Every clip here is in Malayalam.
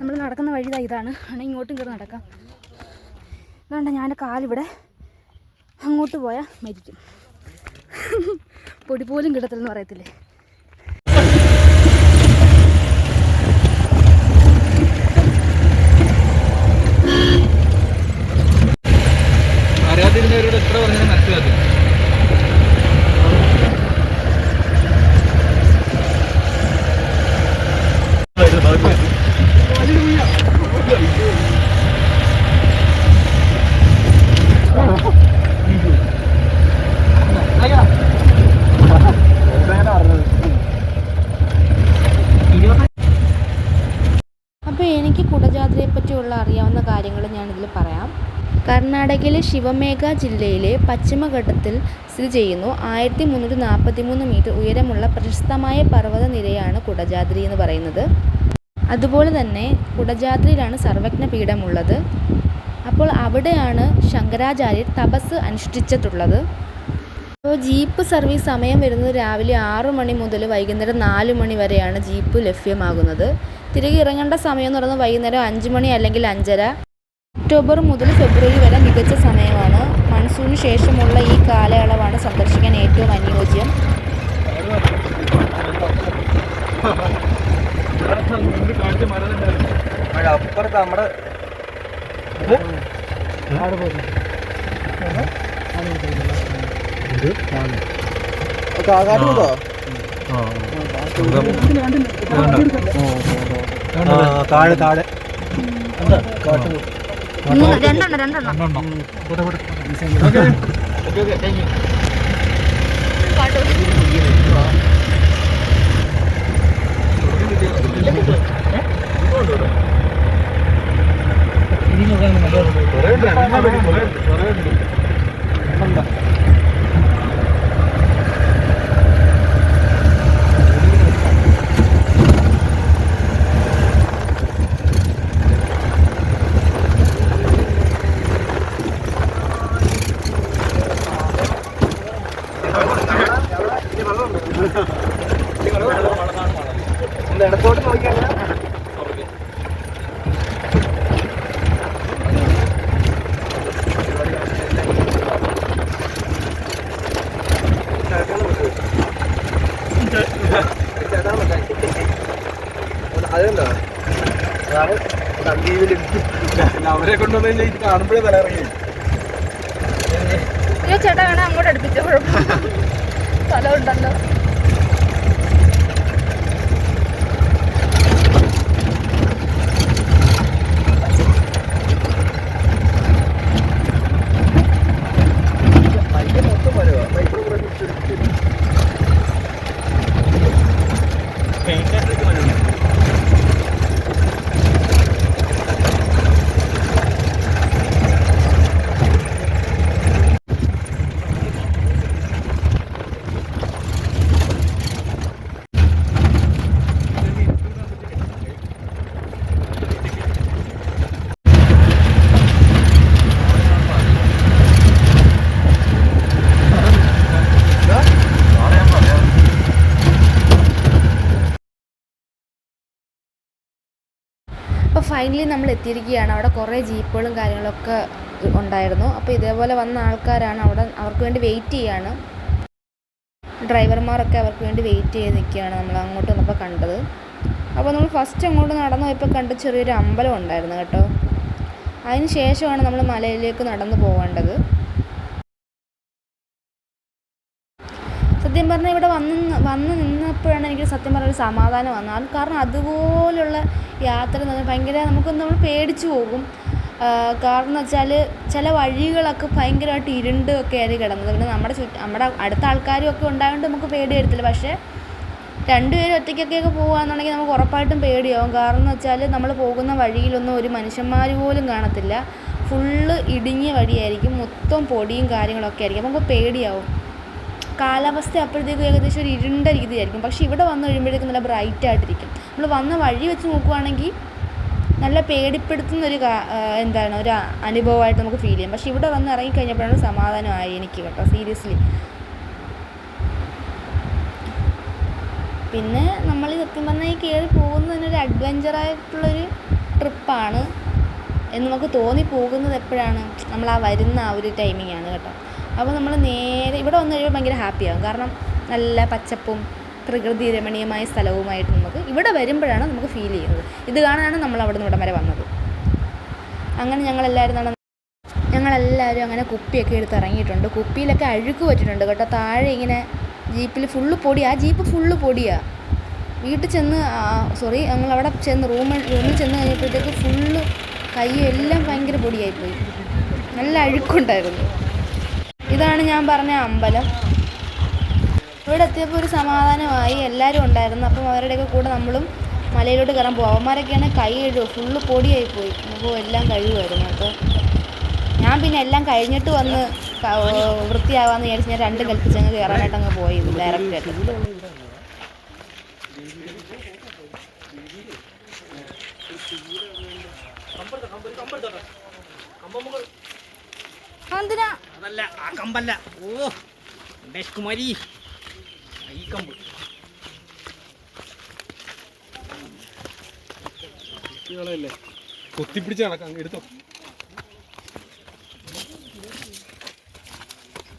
നമ്മൾ നടക്കുന്ന വഴി ഇതാണ്. ആണെങ്കിൽ ഇങ്ങോട്ടും കയറി നടക്കാം. അതുകൊണ്ട് ഞാൻ കാലിവിടെ അങ്ങോട്ട് പോയാൽ മരിക്കും. പൊടി പോലും കിടത്തില്ലെന്ന് പറയത്തില്ലേ. അറിയാതിരുന്നവരോട് എത്ര പറഞ്ഞാലും മനസ്സിലാക്കും. അപ്പോൾ എനിക്ക് കുടജാദ്രിയെ പറ്റിയുള്ള അറിയാവുന്ന കാര്യങ്ങൾ ഞാനിതിൽ പറയാം. കർണാടകയിലെ ശിവമേഗ ജില്ലയിലെ പശ്ചിമഘട്ടത്തിൽ സ്ഥിതി ചെയ്യുന്നു. 1343 മീറ്റർ ഉയരമുള്ള പ്രശസ്തമായ പർവ്വത നിരയാണ് കുടജാദ്രി എന്ന് പറയുന്നത്. അതുപോലെ തന്നെ കുടജാദ്രിയിലാണ് സർവജ്ഞ പീഠമുള്ളത്. അപ്പോൾ അവിടെയാണ് ശങ്കരാചാര്യർ തപസ് അനുഷ്ഠിച്ചിട്ടുള്ളത്. അപ്പോൾ ജീപ്പ് സർവീസ് സമയം വരുന്നത് രാവിലെ 6 മണി മുതൽ വൈകുന്നേരം 4 മണി വരെയാണ് ജീപ്പ് ലഭ്യമാകുന്നത്. തിരികെ ഇറങ്ങേണ്ട സമയം എന്ന് പറയുന്നത് വൈകുന്നേരം 5 മണി അല്ലെങ്കിൽ 5:30. ഒക്ടോബർ മുതൽ ഫെബ്രുവരി വരെ മികച്ച സമയമാണ്. മൺസൂണിന് ശേഷമുള്ള ഈ കാലയളവാണ് സന്ദർശിക്കാൻ ഏറ്റവും അനുയോജ്യം. താഴെ താഴെ രണ്ടെണ്ണം ഇടത്തോട്ട് നോക്കിയാൽ അതെന്താ അവരെ കൊണ്ടുവന്നു കാണുമ്പോഴേ തലയിറങ്ങി. ചേട്ടാ വേണം അങ്ങോട്ട് അടുപ്പിച്ചോ, സ്ഥലമുണ്ടല്ലോ. അപ്പോൾ ഫൈനലി നമ്മൾ എത്തിയിരിക്കുകയാണ്. അവിടെ കുറേ ജീപ്പുകളും കാര്യങ്ങളൊക്കെ ഉണ്ടായിരുന്നു. അപ്പോൾ ഇതേപോലെ വന്ന ആൾക്കാരാണ് അവിടെ, അവർക്ക് വേണ്ടി വെയിറ്റ് ചെയ്യാണ്. ഡ്രൈവർമാരൊക്കെ അവർക്ക് വേണ്ടി വെയിറ്റ് ചെയ്ത് നിൽക്കുകയാണ്. നമ്മൾ അങ്ങോട്ട് വന്നപ്പോൾ കണ്ടത്. അപ്പോൾ നമ്മൾ ഫസ്റ്റ് അങ്ങോട്ട് നടന്നു പോയപ്പോൾ കണ്ട ചെറിയൊരു അമ്പലം ഉണ്ടായിരുന്നു കേട്ടോ. അതിന് ശേഷമാണ് നമ്മൾ മലയിലേക്ക് നടന്നു പോകേണ്ടത്. സത്യം പറഞ്ഞാൽ ഇവിടെ വന്ന് നിന്നപ്പോഴാണ് എനിക്ക് സത്യം പറഞ്ഞ ഒരു സമാധാനം വന്നത്. കാരണം അതുപോലുള്ള യാത്ര എന്ന് പറഞ്ഞാൽ ഭയങ്കര നമ്മൾ പേടിച്ചു പോകും. കാരണം എന്ന് വെച്ചാൽ ചില വഴികളൊക്കെ ഭയങ്കരമായിട്ട് ഇരുണ്ടൊക്കെ ആയിരിക്കും കിടന്നത്. പിന്നെ നമ്മുടെ അടുത്ത ആൾക്കാരും ഒക്കെ ഉണ്ടായതുകൊണ്ട് നമുക്ക് പേടി വരത്തില്ല. പക്ഷേ രണ്ടുപേരും ഒറ്റയ്ക്കൊക്കെ പോകുകയാണെന്നുണ്ടെങ്കിൽ നമുക്ക് ഉറപ്പായിട്ടും പേടിയാവും. കാരണം എന്ന് വെച്ചാൽ നമ്മൾ പോകുന്ന വഴിയിലൊന്നും ഒരു മനുഷ്യന്മാർ പോലും കാണത്തില്ല. ഫുള്ള് ഇടുങ്ങിയ വഴിയായിരിക്കും, മൊത്തം പൊടിയും കാര്യങ്ങളൊക്കെ ആയിരിക്കും. നമുക്ക് പേടിയാവും. കാലാവസ്ഥ അപ്പോഴത്തേക്കും ഏകദേശം ഒരു ഇരുണ്ട രീതിയായിരിക്കും. പക്ഷേ ഇവിടെ വന്നു കഴിയുമ്പോഴേക്കും നല്ല ബ്രൈറ്റായിട്ടിരിക്കും. നമ്മൾ വന്ന വഴി വെച്ച് നോക്കുവാണെങ്കിൽ നല്ല പേടിപ്പെടുത്തുന്നൊരു ഒരു അനുഭവമായിട്ട് നമുക്ക് ഫീൽ ചെയ്യും. പക്ഷേ ഇവിടെ വന്ന് ഇറങ്ങിക്കഴിഞ്ഞപ്പോഴാണ് സമാധാനമായി എനിക്ക് കേട്ടോ, സീരിയസ്ലി. പിന്നെ നമ്മൾ സത്യം പറഞ്ഞാൽ ഈ കയറി പോകുന്നതിനൊരു അഡ്വഞ്ചറായിട്ടുള്ളൊരു ട്രിപ്പാണ് എന്ന് നമുക്ക് തോന്നിപ്പോകുന്നത് എപ്പോഴാണ് നമ്മൾ വരുന്ന ആ ഒരു ടൈമിങ്ങാണ് കേട്ടോ. അപ്പോൾ നമ്മൾ നേരെ ഇവിടെ വന്നു കഴിയുമ്പോൾ ഭയങ്കര ഹാപ്പിയാകും. കാരണം നല്ല പച്ചപ്പും പ്രകൃതി രമണീയമായ സ്ഥലവുമായിട്ട് നമുക്ക് ഇവിടെ വരുമ്പോഴാണ് നമുക്ക് ഫീൽ ചെയ്യുന്നത്. ഇത് കാണാനാണ് നമ്മൾ അവിടെ നിന്ന് ഇവിടം വരെ വന്നത്. അങ്ങനെ ഞങ്ങളെല്ലാവരും അങ്ങനെ കുപ്പിയൊക്കെ എടുത്ത് ഇറങ്ങിയിട്ടുണ്ട്. കുപ്പിയിലൊക്കെ അഴുക്ക് പറ്റിയിട്ടുണ്ട് കേട്ടോ. താഴെ ഇങ്ങനെ ജീപ്പിൽ ഫുള്ള് പൊടിയാണ്. ആ ജീപ്പ് ഫുള്ള് പൊടിയാണ്. വീട്ടിൽ ചെന്ന് ഞങ്ങളവിടെ ചെന്ന് റൂമിൽ ചെന്ന് കഴിഞ്ഞപ്പോഴത്തേക്ക് ഫുള്ള് കയ്യും എല്ലാം ഭയങ്കര പൊടിയായിപ്പോയി. നല്ല അഴുക്കുണ്ടായിരുന്നു. ഇതാണ് ഞാൻ പറഞ്ഞ അമ്പലം. ഇവിടെ എത്തിയപ്പോൾ ഒരു സമാധാനമായി. എല്ലാവരും ഉണ്ടായിരുന്നു. അപ്പം അവരുടെയൊക്കെ കൂടെ നമ്മളും മലയിലോട്ട് കയറാൻ പോകും. അവന്മാരൊക്കെയാണ് കൈ കഴുകും. ഫുള്ള് പൊടിയായിപ്പോയി. അപ്പോൾ എല്ലാം കഴുകുമായിരുന്നു. അപ്പോൾ ഞാൻ പിന്നെ എല്ലാം കഴിഞ്ഞിട്ട് വന്ന് വൃത്തിയാവാമെന്ന് വിചാരിച്ച് ഞാൻ 2 കൽപ്പിച്ചങ്ങ് കയറാനായിട്ട് അങ്ങ് പോയി ഡയറക്റ്റായിട്ട്. അതല്ല ആ കമ്പല്ല. ഓ കുമാരി ഈ കമ്പ് കൊത്തിപ്പിടിച്ച് നടക്കാം. എടുത്തോ,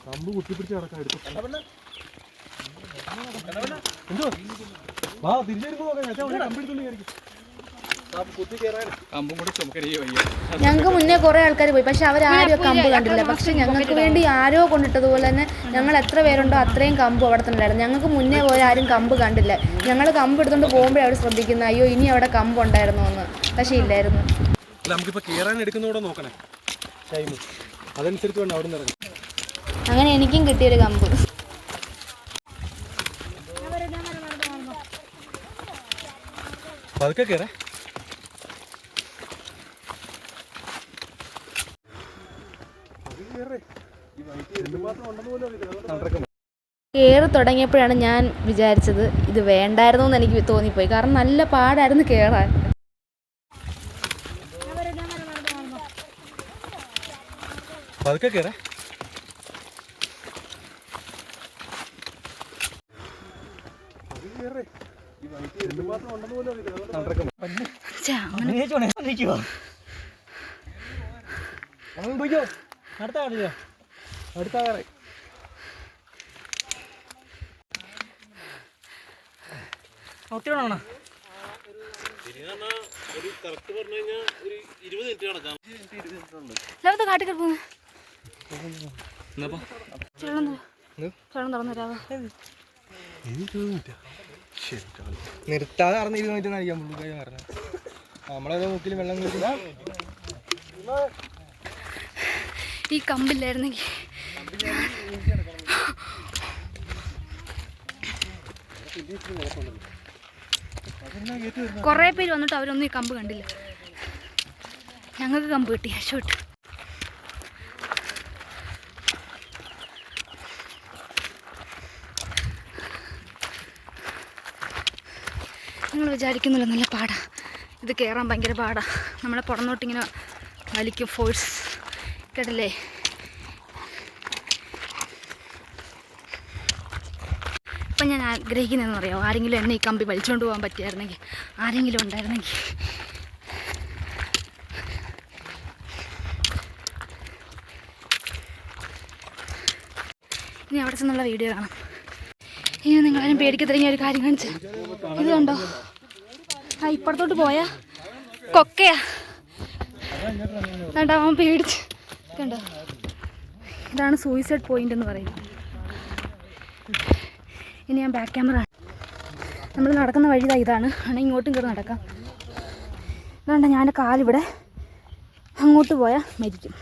കമ്പ് കുത്തിപ്പിടിച്ച് നടക്കാം. എടുത്തോ. എന്തോ വാ തിരിച്ചെടുക്കും. കമ്പെടുത്തോണ്ട് കയറിക്കും. ഞങ്ങൾക്ക് മുന്നേ കുറേ ആൾക്കാർ പോയി. പക്ഷെ അവരാരും കമ്പ് കണ്ടില്ല. പക്ഷെ ഞങ്ങൾക്ക് വേണ്ടി ആരോ കൊണ്ടിട്ടതുപോലെ തന്നെ ഞങ്ങൾ എത്ര പേരുണ്ടോ അത്രയും കമ്പ് അവിടെ തന്നെ ഉണ്ടായിരുന്നു. ഞങ്ങൾക്ക് മുന്നേ പോയി ആരും കമ്പ് കണ്ടില്ല. ഞങ്ങൾ കമ്പ് എടുത്തുകൊണ്ട് പോകുമ്പോഴേ അവർ ശ്രദ്ധിക്കുന്നത് അയ്യോ ഇനി അവിടെ കമ്പ് ഉണ്ടായിരുന്നു എന്ന്. പക്ഷെ ഇല്ലായിരുന്നു. നമുക്കിപ്പോൾ കയറാൻ എടുക്കുന്നതോടെ നോക്കണേ ടൈം. അതനുസരിച്ച് വേണം അവിടെ നിന്ന് ഇറങ്ങി. അങ്ങനെ എനിക്കും കിട്ടിയൊരു കമ്പ്. പതുക്കെ കയറേ. കയറി തുടങ്ങിയപ്പോഴാണ് ഞാൻ വിചാരിച്ചത് ഇത് വേണ്ടായിരുന്നു എന്ന് എനിക്ക് തോന്നിപ്പോയി. കാരണം നല്ല പാടായിരുന്നു കയറാൻ. പതുക്കെ കയറേ. അടുത്ത ഒത്തിരി കാട്ടിൽ പോകുന്നു. നിർത്താതെ അറിഞ്ഞ 20 മിനിറ്റ് കഴിക്കാൻ പുള്ളിക്കാരി പറഞ്ഞത്. നമ്മളെ മുക്കിൽ വെള്ളം കയറി. ഈ കമ്പില്ലായിരുന്നെങ്കിൽ കുറേ പേര് വന്നിട്ട് അവരൊന്നും ഈ കമ്പ് കണ്ടില്ല. ഞങ്ങൾക്ക് കമ്പ് കിട്ടി. രക്ഷപ്പെട്ടു. നിങ്ങൾ വിചാരിക്കുന്നില്ല നല്ല പാടാ. ഇത് കയറാൻ ഭയങ്കര പാടാ. നമ്മളെ പുറന്നോട്ടിങ്ങനെ വലിക്കും ഫോഴ്സ്. കേട്ടില്ലേ? ഇപ്പം ഞാൻ ആഗ്രഹിക്കുന്നതെന്ന് പറയാമോ, ആരെങ്കിലും എന്നെ ഈ കമ്പി വലിച്ചുകൊണ്ട് പോകാൻ പറ്റിയായിരുന്നെങ്കിൽ, ആരെങ്കിലും ഉണ്ടായിരുന്നെങ്കിൽ. ഇനി അവിടെ ചെന്നുള്ള വീഡിയോ കാണാം. ഇനി നിങ്ങളാരും പേടിക്കത്തില്ല. ഒരു കാര്യം കാണിച്ചു. ഇത് കണ്ടോ? ആ ഇപ്പുറത്തോട്ട് പോയാ കൊക്കയാ. കണ്ടോ? അവൻ പേടിച്ച്. കണ്ടോ? ഇതാണ് സൂയിസൈഡ് പോയിന്റ് എന്ന് പറയുന്നത്. ഇനി ഞാൻ ബാക്ക് ക്യാമറ. നമ്മൾ നടക്കുന്ന വഴി ഇതാണ്. ആണെങ്കിൽ ഇങ്ങോട്ടും കയറി നടക്കാം. അതുകൊണ്ട് ഞാൻ കാലിവിടെ അങ്ങോട്ട് പോയാൽ മരിക്കും.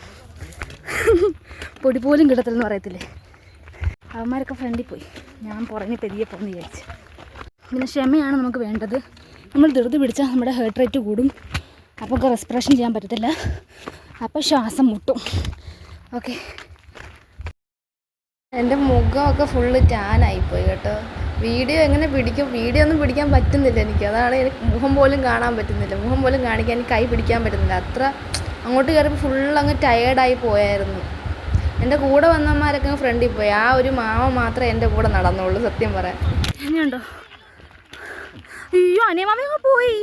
പൊടി പോലും കിടത്തില്ലെന്ന് പറയത്തില്ലേ. അവന്മാരൊക്കെ ഫ്രണ്ടിൽ പോയി. ഞാൻ പുറഞ്ഞ് പെരിയെ പോന്ന് വിചാരിച്ചു. പിന്നെ ക്ഷമയാണ് നമുക്ക് വേണ്ടത്. നമ്മൾ ധൃതി പിടിച്ചാൽ നമ്മുടെ ഹേർട്ട് റേറ്റ് കൂടും. അപ്പോൾ റെസ്പിറേഷൻ ചെയ്യാൻ പറ്റത്തില്ല. അപ്പോൾ ശ്വാസം മുട്ടും. ഓക്കെ. എൻ്റെ മുഖമൊക്കെ ഫുള്ള് ടാനായിപ്പോയി കേട്ടോ. വീഡിയോ എങ്ങനെ പിടിക്കും? വീഡിയോ ഒന്നും പിടിക്കാൻ പറ്റുന്നില്ല എനിക്ക്. അതാണ് എനിക്ക് മുഖം പോലും കാണാൻ പറ്റുന്നില്ല. മുഖം പോലും കാണിക്കാൻ എനിക്ക് കൈ പിടിക്കാൻ പറ്റുന്നില്ല. അത്ര അങ്ങോട്ട് കയറിയപ്പോൾ ഫുള്ളങ്ങ് ടയേർഡായി പോയായിരുന്നു. എൻ്റെ കൂടെ വന്നവന്മാരൊക്കെ ഫ്രണ്ടിൽ പോയി. ആ ഒരു മാമ മാത്രമേ എൻ്റെ കൂടെ നടന്നുള്ളൂ സത്യം പറയാൻ. എങ്ങനെയുണ്ടോ? അയ്യോ അനിയമാമ പോയി.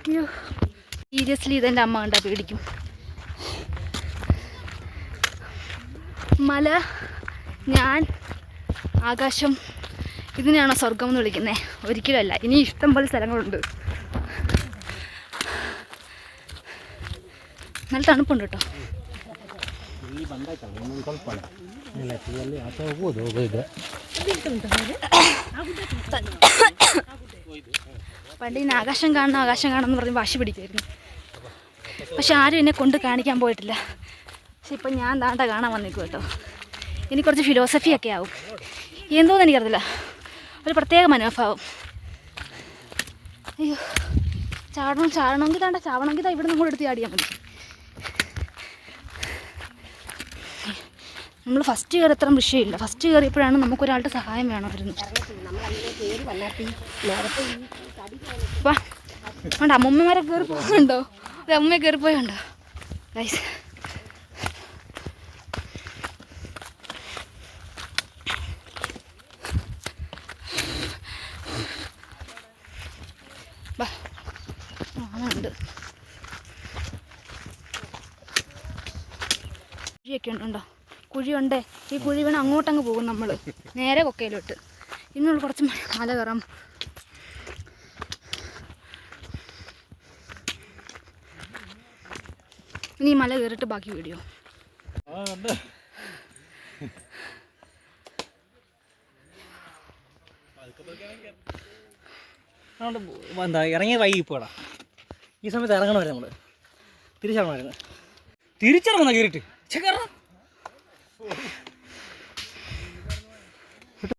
അയ്യോ സീരിയസ്ലി ഇതെൻ്റെ അമ്മ കണ്ടാ പേടിക്കും. മല, ഞാൻ, ആകാശം, ഇതിനെയാണോ സ്വർഗം എന്ന് വിളിക്കുന്നത്? ഒരിക്കലുമല്ല. ഇനി ഇഷ്ടം പോലെ സ്ഥലങ്ങളുണ്ട്. നല്ല തണുപ്പുണ്ട് കേട്ടോ. പണ്ട് ഇന്ന് ആകാശം കാണണമെന്ന് പറഞ്ഞ് വാശി പിടിക്കുമായിരുന്നു. പക്ഷെ ആരും എന്നെ കൊണ്ട് കാണിക്കാൻ പോയിട്ടില്ല. പക്ഷെ ഇപ്പം ഞാൻ ദാണ്ട കാണാൻ വന്നേക്കും കേട്ടോ. ഇനി കുറച്ച് ഫിലോസഫിയൊക്കെ ആവും. എന്തോന്ന് എനിക്കറിയില്ല, ഒരു പ്രത്യേക മനോഭാവം. അയ്യോ ചാടണമെങ്കിൽ താണ്ട ചാവണമെങ്കിൽ ഇവിടെ നിന്ന് കൂടെ എടുത്ത് ചാടിയാൽ മതി. നമ്മൾ ഫസ്റ്റ് കയറി അത്ര വിഷയമില്ല. ഫസ്റ്റ് കയറിയപ്പോഴാണ് നമുക്കൊരാളുടെ സഹായം വേണമായിരുന്നു. വേണ്ട അമ്മൂമ്മമാരെ കയറി പോയുണ്ടോ? ഒരു അമ്മയെ കയറി പോയുണ്ടോ ഗൈസ്? ഉണ്ട് കുഴിയൊക്കെ ഉണ്ടോ? കുഴിയുണ്ടേ. ഈ കുഴി വീണ് അങ്ങോട്ടങ്ങ് പോകും നമ്മൾ നേരെ കൊക്കയിലോട്ട്. ഇന്നുള്ള കുറച്ച് മല കയറാം. ഇനി മല കയറിയിട്ട് ബാക്കി വീഡിയോ. എന്താ ഇറങ്ങിയ വൈകി പോടാ. ഈ സമയത്ത് ഇറങ്ങണമായിരുന്നു നമ്മൾ. തിരിച്ചിറങ്ങണമായിരുന്നു. തിരിച്ചിറങ്ങുന്ന കയറിയിട്ട്